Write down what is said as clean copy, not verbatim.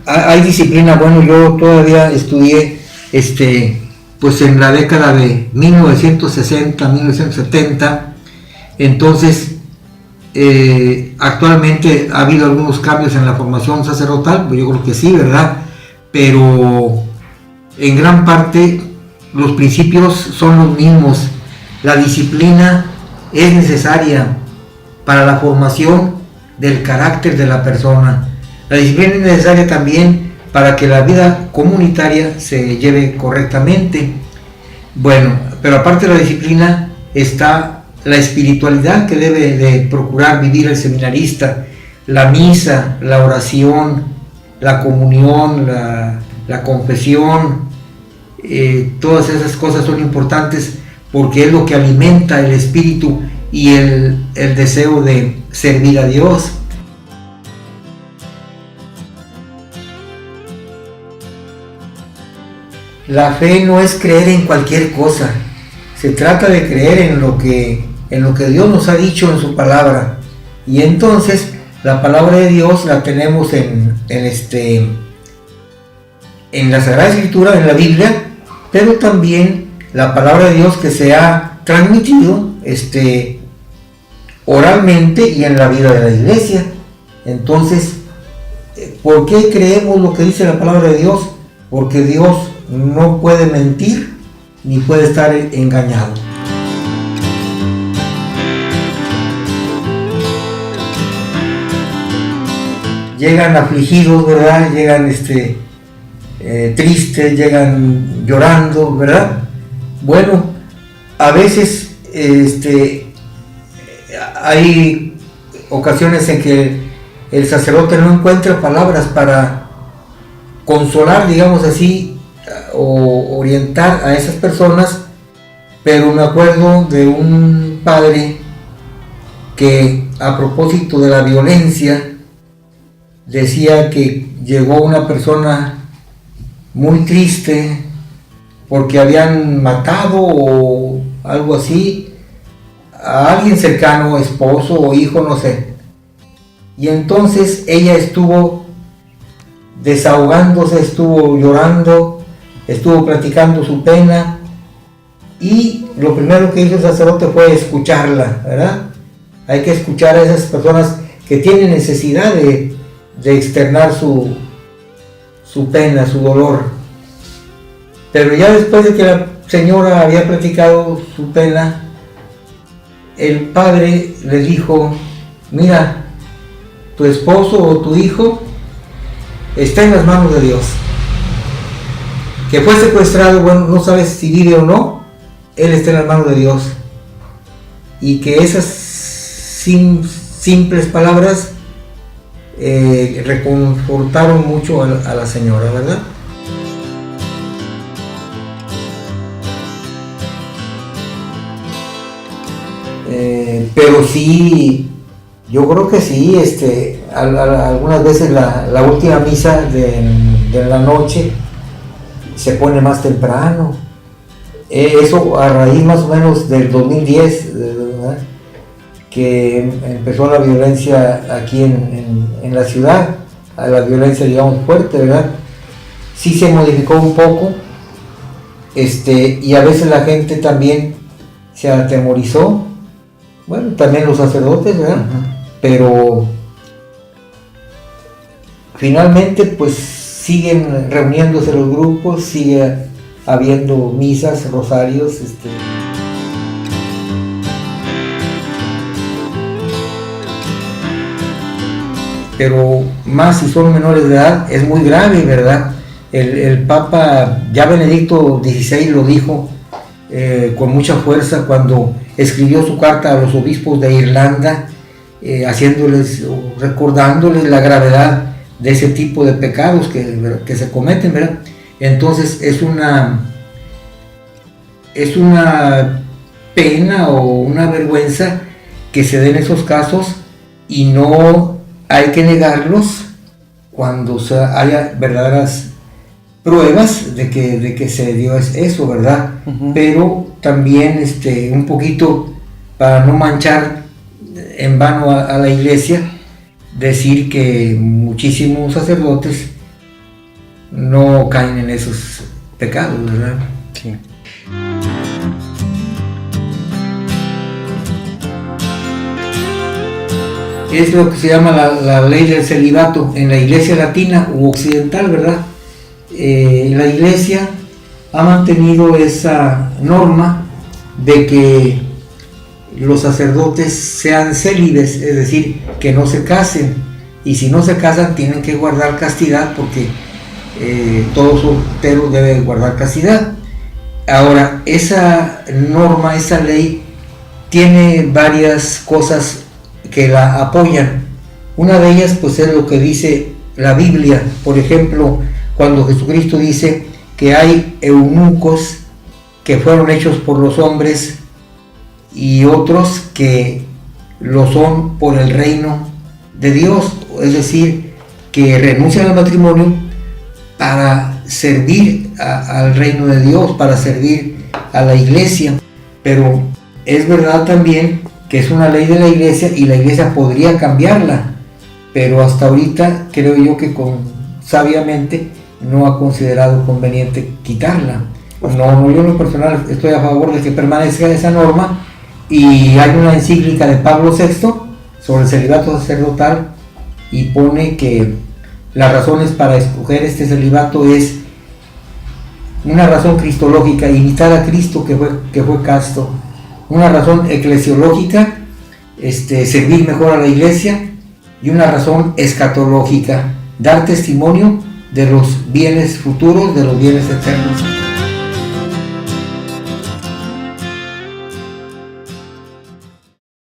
Hay disciplina. Bueno, yo todavía estudié pues en la década de 1960, 1970, entonces actualmente ha habido algunos cambios en la formación sacerdotal, pues yo creo que sí, ¿verdad? Pero en gran parte los principios son los mismos. La disciplina es necesaria para la formación del carácter de la persona. La disciplina es necesaria también para que la vida comunitaria se lleve correctamente. Bueno, pero aparte de la disciplina está la espiritualidad que debe de procurar vivir el seminarista, la misa, la oración, la comunión, la confesión, todas esas cosas son importantes porque es lo que alimenta el espíritu y el deseo de servir a Dios. La fe no es creer en cualquier cosa, se trata de creer en lo que Dios nos ha dicho en su palabra, y entonces la palabra de Dios la tenemos en la Sagrada Escritura, en la Biblia, pero también la palabra de Dios que se ha transmitido oralmente y en la vida de la iglesia. Entonces, ¿por qué creemos lo que dice la palabra de Dios? Porque Dios no puede mentir ni puede estar engañado. Llegan afligidos, ¿verdad? Llegan tristes, llegan llorando, ¿verdad? Bueno, a veces hay ocasiones en que el sacerdote no encuentra palabras para consolar, digamos así, o orientar a esas personas, pero me acuerdo de un padre que a propósito de la violencia decía que llegó una persona muy triste porque habían matado o algo así a alguien cercano, esposo o hijo, no sé, y entonces ella estuvo desahogándose, estuvo llorando, estuvo platicando su pena, y lo primero que hizo el sacerdote fue escucharla, ¿verdad? Hay que escuchar a esas personas que tienen necesidad de externar su pena, su dolor. Pero ya después de que la señora había platicado su pena, el padre le dijo: mira, tu esposo o tu hijo está en las manos de Dios. Que fue secuestrado, bueno, no sabes si vive o no, él está en las manos de Dios. Y que esas simples palabras reconfortaron mucho a la señora, ¿verdad? Pero sí, yo creo que sí, algunas veces la última misa de la noche se pone más temprano. Eso a raíz más o menos del 2010, ¿verdad? Que empezó la violencia aquí en la ciudad, la violencia, digamos, fuerte, ¿verdad? Sí se modificó un poco, y a veces la gente también se atemorizó, bueno, también los sacerdotes, ¿verdad? Uh-huh. Pero finalmente pues siguen reuniéndose los grupos, sigue habiendo misas, rosarios, pero más si son menores de edad es muy grave, ¿verdad? El Papa ya Benedicto XVI lo dijo con mucha fuerza cuando escribió su carta a los obispos de Irlanda, recordándoles la gravedad de ese tipo de pecados que se cometen, ¿verdad? Entonces es una pena o una vergüenza que se den esos casos, y no hay que negarlos cuando haya verdaderas pruebas de que se dio eso, ¿verdad? Pero también un poquito para no manchar en vano a la iglesia, decir que muchísimos sacerdotes no caen en esos pecados, ¿verdad? Sí. Es lo que se llama la ley del celibato en la iglesia latina u occidental, ¿verdad? La iglesia ha mantenido esa norma de que los sacerdotes sean célibes, es decir, que no se casen, y si no se casan tienen que guardar castidad, porque todo soltero debe guardar castidad. Ahora, esa norma, esa ley, tiene varias cosas que la apoyan. Una de ellas pues es lo que dice la Biblia. Por ejemplo, cuando Jesucristo dice que hay eunucos que fueron hechos por los hombres y otros que lo son por el reino de Dios, es decir, que renuncian al matrimonio para servir al reino de Dios, para servir a la iglesia. Pero es verdad también que es una ley de la iglesia y la iglesia podría cambiarla, pero hasta ahorita creo yo que sabiamente no ha considerado conveniente quitarla. No, yo en lo personal estoy a favor de que permanezca esa norma, y hay una encíclica de Pablo VI sobre el celibato sacerdotal y pone que las razones para escoger este celibato es una razón cristológica, imitar a Cristo que fue casto; una razón eclesiológica, servir mejor a la iglesia; y una razón escatológica, dar testimonio de los bienes futuros, de los bienes eternos.